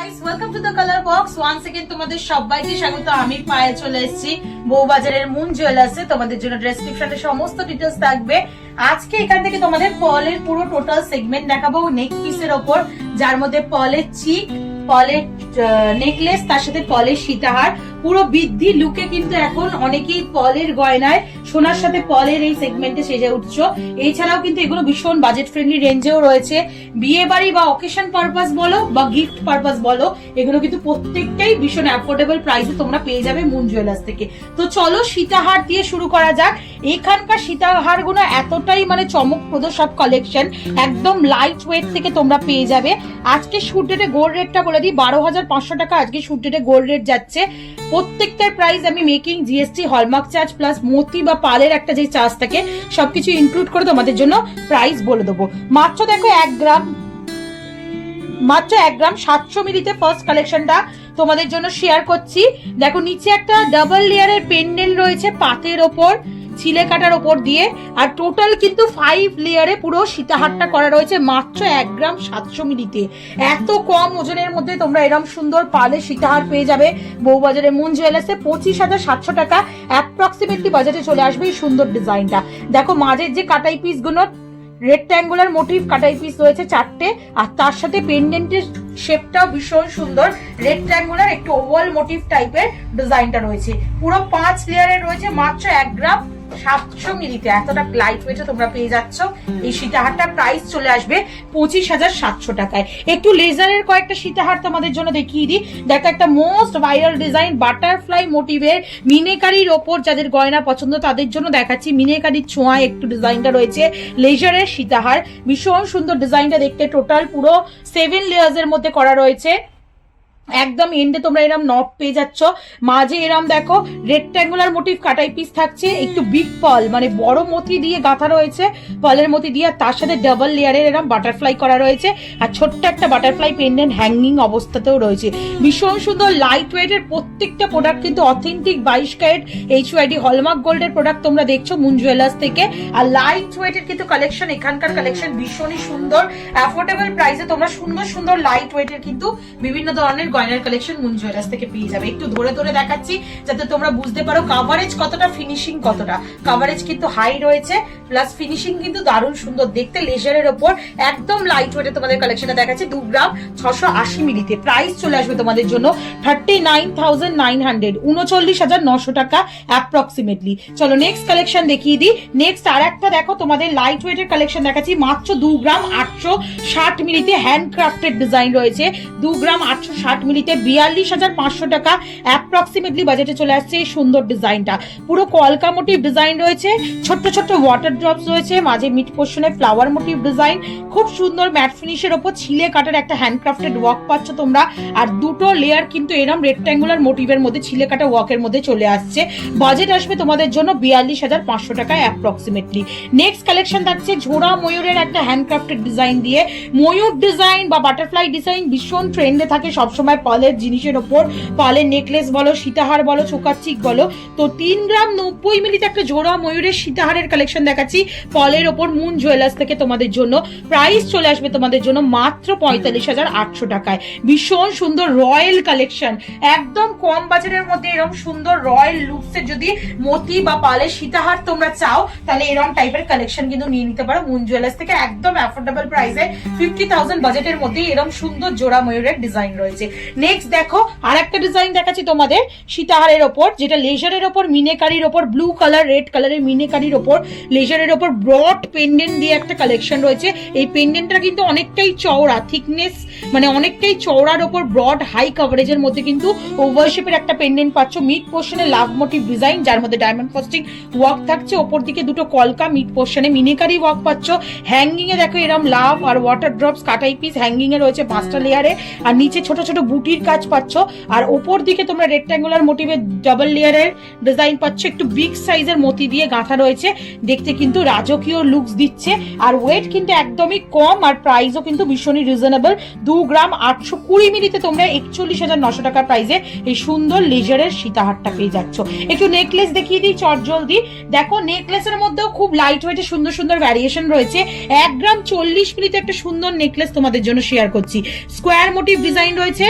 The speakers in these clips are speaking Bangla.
Welcome to the colour box once again তোমাদের সবাইকে স্বাগত। আমি পায়ে চলে এসেছি বউবাজারের মুন জুয়েলার্সে। তোমাদের জন্য ডেসক্রিপশনে সমস্ত ডিটেইলস থাকবে। আজকে এখান থেকে তোমাদের পার্লের পুরো টোটাল সেগমেন্ট দেখাবো নেক পিসের ওপর, যার মধ্যে পার্লের চিক, পার্লের নেকলেস, তার সাথে পার্লের সীতাহার, পুরো বৃদ্ধি লুকে কিন্তু এখন অনেকেই পার্লের গয়নায় সোনার সাথে পার্লের এই সেগমেন্টে সেজে উঠছো। এছাড়াও কিন্তু এগুলো ভীষণ বাজেট ফ্রেন্ডলি রেঞ্জেও রয়েছে। বিয়ে বাড়ি বা অকেশন পারপাস বলো বা গিফট পারপাস বলো, এগুলো কিন্তু প্রত্যেকটাই ভীষণ অ্যাফোর্ডেবল প্রাইসে তোমরা পেয়ে যাবে মুন জুয়েলার্স থেকে। তো চলো সীতাহার দিয়ে শুরু করা যাক। এখানকার সীতাহার গুলো এতটাই মানে চমকপ্রদ সব কালেকশন, একদম লাইট ওয়েট থেকে তোমরা পেয়ে যাবে। আজকে শুট রেটে গোল্ড রেটটা বলে দিই, 12,500 টাকা আজকে শুট রেটে গোল্ড রেট যাচ্ছে। প্রত্যেকটার প্রাইস আমি making, GST, hallmark charge plus মতি বা পালের একটা যে চার্জ থাকে সবকিছু ইনক্লুড করে তোমাদের জন্য প্রাইস বলে দেবো। মাত্র দেখো 1 গ্রাম, মাত্র 1 গ্রাম 700 মিলিতে ফার্স্ট কালেকশনটা তোমাদের জন্য শেয়ার করছি। দেখো নিচে একটা ডাবল লেয়ারের পেন্ডেন্ট রয়েছে পাতের ওপর, ছিলে কাটার ওপর দিয়ে, আর টোটাল কিন্তু 5 লেয়ারে পুরো সীতাহারটা করা রয়েছে মাত্র 1 গ্রাম 700 মিলিতে। এত কম ওজনের মধ্যে তোমরা এরকম সুন্দর পালে সীতাহার পেয়ে যাবে বউবাজারে মুন জুয়েলার্সে। 25,700 টাকা অ্যাপ্রক্সিমেটলি বাজারে চলে আসবে এই সুন্দর ডিজাইনটা। দেখো মাঝের যে কাটাই পিস গুলো রেক্ট্যাঙ্গুলার মোটিভ কাটাই পিস রয়েছে 4টে, আর তার সাথে পেন্ডেন্টের শেপটাও ভীষণ সুন্দর, রেক্ট্যাঙ্গুলার একটু ওভাল মোটিভ টাইপের ডিজাইনটা রয়েছে। পুরো 5 লেয়ারের রয়েছে মাত্র 1 গ্রাম 700 মিলিতে। এতটা লাইট ওয়েটে তোমরা পেয়ে যাচ্ছ এই সীতাহারটার প্রাইস চলে আসবে 25,700 টাকায়। একটু লেজারের কয়েকটা সীতাহার তোমাদের জন্য দেখিয়ে দিই। দেখো একটা মোস্ট ভাইরাল ডিজাইন বাটারফ্লাই মোটিভের মিনেকারির ওপর যাদের গয়না পছন্দ তাদের জন্য দেখাচ্ছি। মিনেকারির ছোঁয়ায় একটু ডিজাইনটা রয়েছে, লেজারের সীতাহার, ভীষণ সুন্দর ডিজাইনটা দেখতে। টোটাল পুরো 7 লেয়ার্স এর মধ্যে করা রয়েছে। একদম এন্ডে তোমরা এরম নব পেয়ে যাচ্ছ, মাঝে এরম দেখো রেক্ট্যাঙ্গুলার মোটিভ কাটাই পিস থাকছে, একটু বিগ পার্ল মানে বড় মতি দিয়ে গাঁথা রয়েছে, পার্লের মতি দিয়ে, তার সাথে ডাবল লেয়ারের এরম বাটারফ্লাই করা রয়েছে, আর ছোট্ট একটা বাটারফ্লাই পেন্ডেন্ট হ্যাঙ্গিং অবস্থাতেও রয়েছে। ভীষণ সুন্দর লাইট ওয়েটের প্রত্যেকটা প্রোডাক্ট কিন্তু অথেন্টিক 22 ক্যারেট HYD হলমার্ক গোল্ডের প্রোডাক্ট তোমরা দেখছো মুন জুয়েলার্স থেকে। আর লাইট ওয়েটের কিন্তু কালেকশন, এখানকার কালেকশন ভীষণই সুন্দর, অ্যাফোর্ডেবল প্রাইসে তোমরা সুন্দর সুন্দর লাইট ওয়েটের কিন্তু বিভিন্ন ধরনের গয়নার কালেকশন মুন জুয়েলার্স থেকে পেয়ে যাবে। একটু ধরে ধরে দেখাচ্ছি যাতে তোমরা বুঝতে পারো কাভারেজ কতটা, ফিনিশিং কতটা। কাভারেজ কিন্তু হাই রয়েছে, প্লাস ফিনিশিং কিন্তু দারুণ সুন্দর দেখতে। লেজারের ওপর একদম লাইট ওয়েটে তোমাদের কালেকশনটা দেখাচ্ছি 2 গ্রাম 680 মিলিতে। প্রাইস চলে আসবে তোমাদের জন্য 39,900, 39,900 টাকা অ্যাপ্রক্সিমেটলি। চলো নেক্সট কালেকশন দেখিয়ে দিই। নেক্সট আর একটা দেখো তোমাদের লাইট ওয়েটের কালেকশন দেখাচ্ছি মাত্র 2 গ্রাম 860 মিলিতে। হ্যান্ডক্রাফটেড ডিজাইন রয়েছে 2 গ্রাম 860 মিলিতে, 42,500 টাকা অ্যাপ্রক্সিমেটলি বাজেটে চলে আসছে এই সুন্দর ডিজাইনটা। পুরো কলকা মোটিভ ডিজাইন রয়েছে, ছোট্ট ছোট্ট ওয়াটার ড্রপস রয়েছে, মাঝে মিড পোর্শনে ফ্লাওয়ার মোটিভ ডিজাইন, খুব সুন্দর ম্যাট ফিনিশের ওপর ছিলে কাটার একটা হ্যান্ডক্রাফটেড ওয়ার্ক পাচ্ছ তোমরা। আর দুটো লেয়ার কিন্তু এরম রেক্ট্যাঙ্গুলার মোটিভের মধ্যে ছিলে কাটা ওয়ার্কের মধ্যে চলে আসছে। বাজেট আসবে তোমাদের জন্য 42,500 টাকা অ্যাপ্রক্সিমেটলি। নেক্সট কালেকশন থাকছে ঝোড়া ময়ূরের একটা হ্যান্ডক্রাফটেড ডিজাইন দিয়ে। ময়ূর ডিজাইন বা বাটারফ্লাই ডিজাইন ভীষণ ট্রেন্ডে থাকে সবসময় পালের জিনিসের ওপর, পালের নেকলেস বলো, সীতাহার বলো, চোকার চিক বলো। তো 3 গ্রাম 90 মিলিতে একটা জোড়া ময়ূরের সীতাহারের কালেকশন দেখাচ্ছি পালের ওপর মুন জুয়েলার্স থেকে তোমাদের জন্য। প্রাইস চলে আসবে তোমাদের জন্য মাত্র 45,800 টাকায়। ভীষণ সুন্দর রয়্যাল কালেকশন, একদম কম বাজারের মধ্যে এরকম সুন্দর রয়্যাল লুকসের যদি মতি বা পালের সীতাহার তোমরা চাও তাহলে এরকম টাইপের কালেকশন কিন্তু নিয়ে নিতে পারো মুন জুয়েলার্স থেকে। একদম অ্যাফোর্ডেবল প্রাইসে 50,000 বাজেটের মধ্যে এরকম সুন্দর জোড়া ময়ূরের ডিজাইন রয়েছে। নেক্সট দেখো আর একটা ডিজাইন দেখাচ্ছি তোমাদের সীতাহারের ওপর, যেটা লেজারের ওপর মিনেকারির ওপর, ব্লু কালার রেড কালারের মিনেকারির ওপর লেজারের ওপর ব্রড পেন্ডেন্ট দিয়ে একটা কালেকশন রয়েছে। এই পেন্ডেন্টটা কিন্তু অনেকটাই চওড়া, থিকনেস মানে অনেকটাই চওড়ার ওপর ব্রড হাই কভারেজের মধ্যে কিন্তু ওভার শেপের একটা পেন্ডেন্ট পাচ্ছ। মিড পোর্শনে লাভ মোটিভ ডিজাইন যার মধ্যে ডায়মন্ড ফস্টিং ওয়ার্ক থাকছে, ওপর দিকে দুটো কলকা, মিড পোর্শনে মিনেকারি ওয়ার্ক পাচ্ছ। হ্যাঙ্গিং এ দেখো এরকম লাভ আর ওয়াটার ড্রপস কাটাই পিস হ্যাঙ্গিং এ রয়েছে 5টা লেয়ারে, আর নিচে ছোট ছোট বুটির কাজ পাচ্ছ। আর ওপর দিকে তোমরা রেক্ট্যাঙ্গুলার মোটিভের ডাবল লেয়ারের ডিজাইন পাচ্ছ, একটু বিগ সাইজের মতি দিয়ে গাঁথা রয়েছে, দেখতে কিন্তু রাজকীয় লুকস দিচ্ছে। আর ওয়েট কিন্তু একদমই কম, আর প্রাইসও কিন্তু ভীষণই রিজনেবল। 2 গ্রাম 820 মিলিতে তোমরা 41,900 টাকার প্রাইসে এই সুন্দর লেজারের সীতাহারটা পেয়ে যাচ্ছ। একটু নেকলেস দেখিয়ে দিই চট জলদি। দেখো নেকলেসের মধ্যেও খুব লাইট ওয়েটে সুন্দর সুন্দর ভ্যারিয়েশন রয়েছে। 1 গ্রাম 40 মিলিতে একটা সুন্দর নেকলেস তোমাদের জন্য শেয়ার করছি। স্কোয়ার মোটিভ ডিজাইন রয়েছে,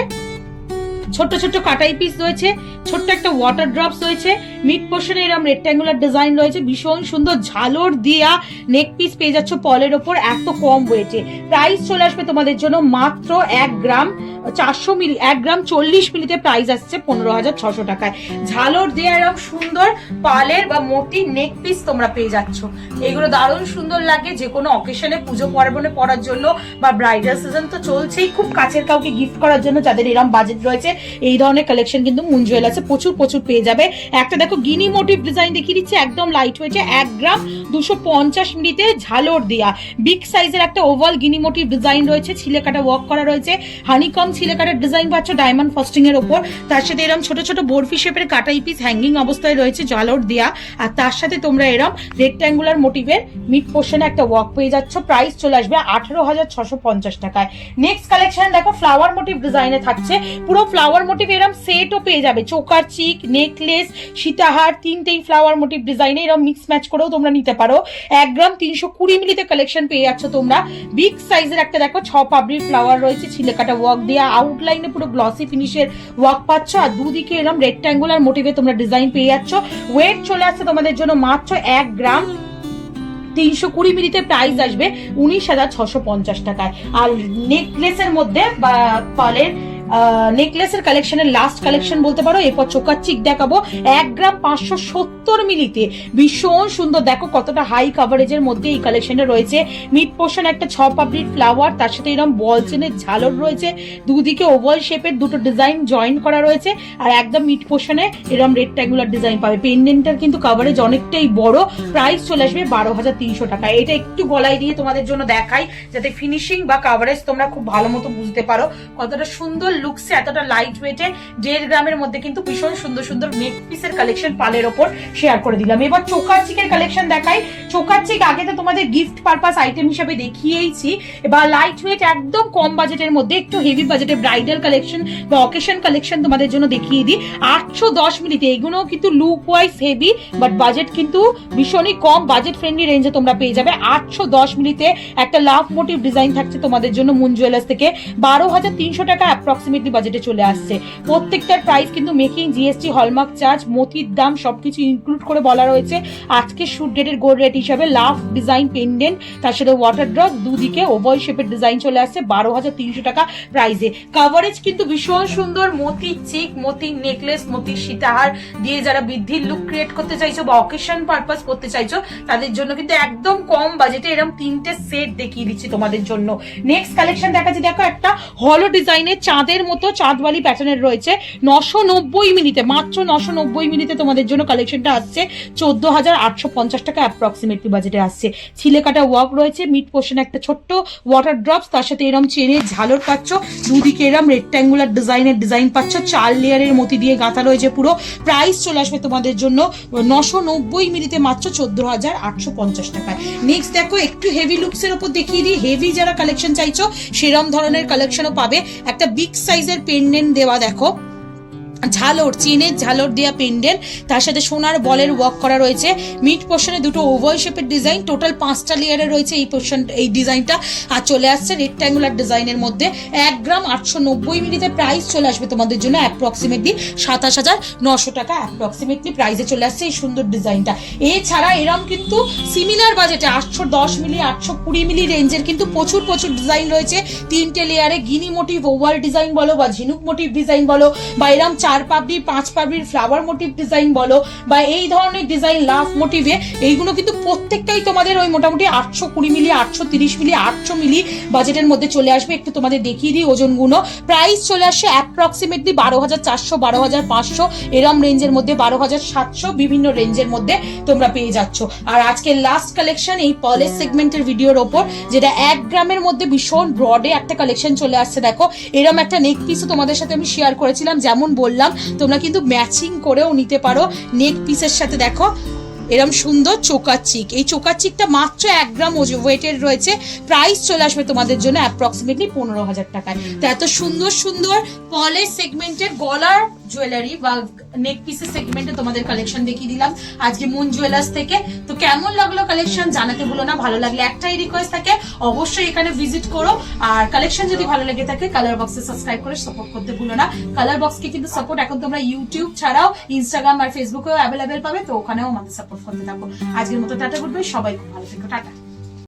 ছোট্ট ছোট্ট কাটাই পিস রয়েছে, ছোট্ট একটা ওয়াটার ড্রপস রয়েছে, মিড পোর্শনে এরকম রেক্ট্যাঙ্গুলার ডিজাইন রয়েছে, ভীষণ সুন্দর ঝালর দিয়া নেক পিস পেয়ে যাচ্ছ পলের ওপর এত কম ওয়েটে। প্রাইস চলে আসবে তোমাদের জন্য মাত্র 1 গ্রাম 400 মিলি, 1 গ্রাম 40 মিলিতে প্রাইস আসছে 15,600 টাকায়। ঝালর দিয়ে এরকম সুন্দর পালের বা মোটি নেক পিস তোমরা পেয়ে যাচ্ছ। এগুলো দারুণ সুন্দর লাগে যে কোনো অকেশনে, পুজো পার্বণে পরার জন্য বা ব্রাইডাল সিজন তো চলছেই, খুব কাছের কাউকে গিফট করার জন্য যাদের এরকম বাজেট রয়েছে এই ধরনের কালেকশন কিন্তু মুন জুয়েলার্সে প্রচুর প্রচুর পেয়ে যাবে। একটা দেখো গিনি মোটিভ ডিজাইন দেখিয়ে দিচ্ছে, একদম লাইট ওয়েটে 1 গ্রাম 250 মিলিতে ঝালর দেয়া বিগ সাইজের একটা ওভাল গিনি মোটিভ ডিজাইন রয়েছে, ছিলে কাটা ওয়ার্ক করা রয়েছে, হানিকম ছিলে কাটার ডিজাইন পাচ্ছ ডায়মন্ড ফস্টিং এর উপর, তার সাথে এরকম ছোট ছোট বরফি শেপের কাটাই পিস হ্যাঙ্গিং অবস্থায় রয়েছে ঝালর দেয়া, আর তার সাথে তোমরা এরকম রেক্ট্যাঙ্গুলার মোটিভের মিড পোর্শনে একটা ওয়ার্ক পেয়ে যাচ্ছ। প্রাইস চলে আসবে 18,650 টাকায়। নেক্সট কালেকশন দেখো ফ্লাওয়ার মোটিভ ডিজাইনে থাকছে, পুরো ফ্লাওয়ার মোটিভ এরকম সেটও পেয়ে যাবে, চোকার চিক, নেকলেস, সীতাহার, তিনটেই ফ্লাওয়ার মোটিভ ডিজাইনে এরকম মিক্স ম্যাচ করেও তোমরা নিতে পারো। 1 গ্রাম 320 মিলিতে কালেকশন পেয়ে যাচ্ছ তোমরা। বিগ সাইজের একটা দেখো 6 পাবলির ফ্লাওয়ার রয়েছে, ছিলে কাটা ওয়ার্ক দেওয়া, আউটলাইনে পুরো গ্লসি ফিনিশের ওয়ার্ক পাচ্ছ, আর দুদিকে এরকম রেক্ট্যাঙ্গুলার মোটিভে তোমরা ডিজাইন পেয়ে যাচ্ছ। ওয়েট চলে আসছে তোমাদের জন্য মাত্র 1 গ্রাম 320 মিলিতে প্রাইস আসবে 19,650 টাকায়। আর নেকলেসের মধ্যে বা পালের নেকলেসের কালেকশনের লাস্ট কালেকশন বলতে পারো, এরপর চোকার চিক দেখাবো 1 গ্রাম 570 মিলিতে, ভীষণ সুন্দর দেখো কতটা হাই কাভারেজের মধ্যে এই কালেকশনে রয়েছে। মিড পোর্শন একটা 6 পাবলির ফ্লাওয়ার, তার সাথে এরকম বল চেনের ঝালর রয়েছে, দুদিকে ওভাল শেপের দুটো ডিজাইন জয়েন করা রয়েছে, আর একদম মিড পোর্শনে এরকম রেক্ট্যাঙ্গুলার ডিজাইন পাবে। পেন্ডেন্টটার কিন্তু কাভারেজ অনেকটাই বড়। প্রাইস চলে আসবে 12,300 টাকা। এটা একটু গলায় দিয়ে তোমাদের জন্য দেখাই যাতে ফিনিশিং বা কাভারেজ তোমরা খুব ভালো মতো বুঝতে পারো কতটা সুন্দর লুকসে, এতটা লাইট ওয়েটে 1.5 গ্রামের মধ্যে কিন্তু ভীষণ সুন্দর সুন্দর নেক পিসের কালেকশন পালের ওপর শেয়ার করে দিলাম। এবার চোকার চিকের কালেকশন দেখাই। চোকার চিক আগে তো তোমাদের গিফট পারপাস আইটেম হিসেবে দেখিয়েইছি, এবার লাইট ওয়েট একদম কম বাজেটের মধ্যে একটু হেভি বাজেটের ব্রাইডাল কালেকশন বা অকেশন কালেকশন তোমাদের জন্য দেখিয়ে দিই। 810 মিলিতে এগুলো কিন্তু look wise heavy, but budget কিন্তু ভীষণই কম, বাজেট ফ্রেন্ডলি রেঞ্জে তোমরা পেয়ে যাবে। 810 মিলিতে একটা লাভ মোটিভ ডিজাইন থাকছে তোমাদের জন্য মুন জুয়েলার্স থেকে, 12,300 টাকা অ্যাপ্রক্সিমেটলি বাজেটে চলে আসছে। প্রত্যেকটার প্রাইস কিন্তু মেকিং, জিএসটি, হলমার্ক চার্জ, মতির দাম সবকিছু ইনক্লুড করে বলা রয়েছে। আজকে শুট ডেটের গোল্ড রেট হিসাবে লাভ ডিজাইন পেন্ডেন্ট, তার সাথে ওয়াটার ড্রপ, দুদিকে ওভাল শেপের ডিজাইন চলে আসছে 12,300 টাকা প্রাইসে। কাভারেজ কিন্তু ভীষণ সুন্দর, মতির চিক, মতির নেকলেস, মতির সীতাহার দিয়ে যারা বৃদ্ধির লুক ক্রিয়েট করতে চাইছো বা অকেশন পারপাস করতে চাইছো তাদের জন্য কিন্তু একদম কম বাজেটে এরকম 3টে সেট দেখিয়ে দিচ্ছি তোমাদের জন্য। নেক্সট কালেকশন দেখাচ্ছি দেখো, একটা হলো ডিজাইনের চাঁদের মতো চাঁদওয়ালি প্যাটার্নের রয়েছে 990 মিনিটে, মাত্র 990 মিনিটে তোমাদের জন্য কালেকশনটা আসছে 14,850 টাকা অ্যাপ্রক্সিমেটলি বাজেটে আসছে। ছিলে কাটা ওয়ার্ক রয়েছে, মিড পোর্শনে একটা ছোট্ট ওয়াটার ড্রপস, তার সাথে এরম চেনের ঝালর পাচ্ছ, দুদিকে এরম রেক্ট্যাঙ্গুলার ডিজাইনের ডিজাইন পাচ্ছ, 4 লেয়ারের মতি দিয়ে গাঁথা রয়েছে পুরো। প্রাইস চলে আসবে তোমাদের জন্য 990 মিনিটে মাত্র 14,850 টাকায়। নেক্সট দেখো একটু হেভি লুকসের উপর দেখিয়ে দিই, হেভি যারা কালেকশন চাইছো সেরম ধরনের কালেকশনও পাবে। একটা বিগ সাইজের পেন্ডেন্ট দেওয়া দেখো, ঝালর, চেনের ঝালর দেওয়া পেন্ডেন্ট, তার সাথে সোনার বলের ওয়ার্ক করা রয়েছে, মিড পোর্শনে দুটো ওভাল শেপের ডিজাইন, টোটাল 5টা লেয়ারে রয়েছে এই পোর্শন, এই ডিজাইনটা। আর চলে আসছে রেক্ট্যাঙ্গুলার ডিজাইনের মধ্যে 1 গ্রাম 890 মিলিতে। প্রাইস চলে আসবে তোমাদের জন্য অ্যাপ্রক্সিমেটলি 27,900 টাকা অ্যাপ্রক্সিমেটলি প্রাইসে চলে আসছে এই সুন্দর ডিজাইনটা। এছাড়া এরম কিন্তু সিমিলার বাজেটে 810 মিলি 820 মিলি রেঞ্জের কিন্তু প্রচুর প্রচুর ডিজাইন রয়েছে 3টে লেয়ারে, গিনি মোটিভ ওভাল ডিজাইন বলো বা ঝিনুক মোটিভ ডিজাইন বলো বা এরম 4 পাবলি 5 পাবলির ফ্লাওয়ার মোটিভ ডিজাইন বলো বা এই ধরনের ডিজাইন লাভ মোটিভে, এইগুলো কিন্তু প্রত্যেকটাই তোমাদের ওই মোটামুটি 820 মিলি 830 মিলি 800 মিলি বাজেটের মধ্যে চলে আসবে। একটু তোমাদের দেখিয়ে দিই ওজনগুলো। প্রাইস চলে আসে অ্যাপ্রক্সিমেটলি 12,400 12,500 এরম রেঞ্জের মধ্যে, 12,700 বিভিন্ন রেঞ্জের মধ্যে তোমরা পেয়ে যাচ্ছ। আর আজকে লাস্ট কালেকশন এই পলের সেগমেন্টের ভিডিওর ওপর, যেটা 1 গ্রামের মধ্যে ভীষণ ব্রডে একটা কালেকশন চলে আসছে। দেখো এরম একটা নেক পিসও তোমাদের সাথে আমি শেয়ার করেছিলাম, যেমন বললাম তোমরা কিন্তু ম্যাচিং করেও নিতে পারো নেক পিসের সাথে। দেখো এরম সুন্দর চোকার চিক, এই চোকার চিকটা মাত্র 1 গ্রাম ওয়েটের রয়েছে। প্রাইস চলে আসবে তোমাদের জন্য অ্যাপ্রক্সিমেটলি 15,000 টাকায়। তো এত সুন্দর সুন্দর পলের সেগমেন্টের গলার জুয়েলারি বা নেক পিসের সেগমেন্টে তোমাদের কালেকশন দেখিয়ে দিলাম আজকে মুন জুয়েলার্স থেকে। তো কেমন লাগলো কালেকশন জানাতে ভুলো না, ভালো লাগলে একটাই রিকোয়েস্ট থাকে অবশ্যই এখানে ভিজিট করো, আর কালেকশন যদি ভালো লেগে থাকে কালার বক্সে সাবস্ক্রাইব করে সাপোর্ট করতে ভুলো না। কালার বক্সকে কিন্তু সাপোর্ট এখন তোমরা ইউটিউব ছাড়াও ইনস্টাগ্রাম আর ফেসবুকেও অ্যাভেলেবেল পাবে, তো ওখানেও আমাদের সাপোর্ট করতে থাকো। আজকের মতো টাটা, গুড বাই, সবাই খুব ভালো থেকো, টাটা।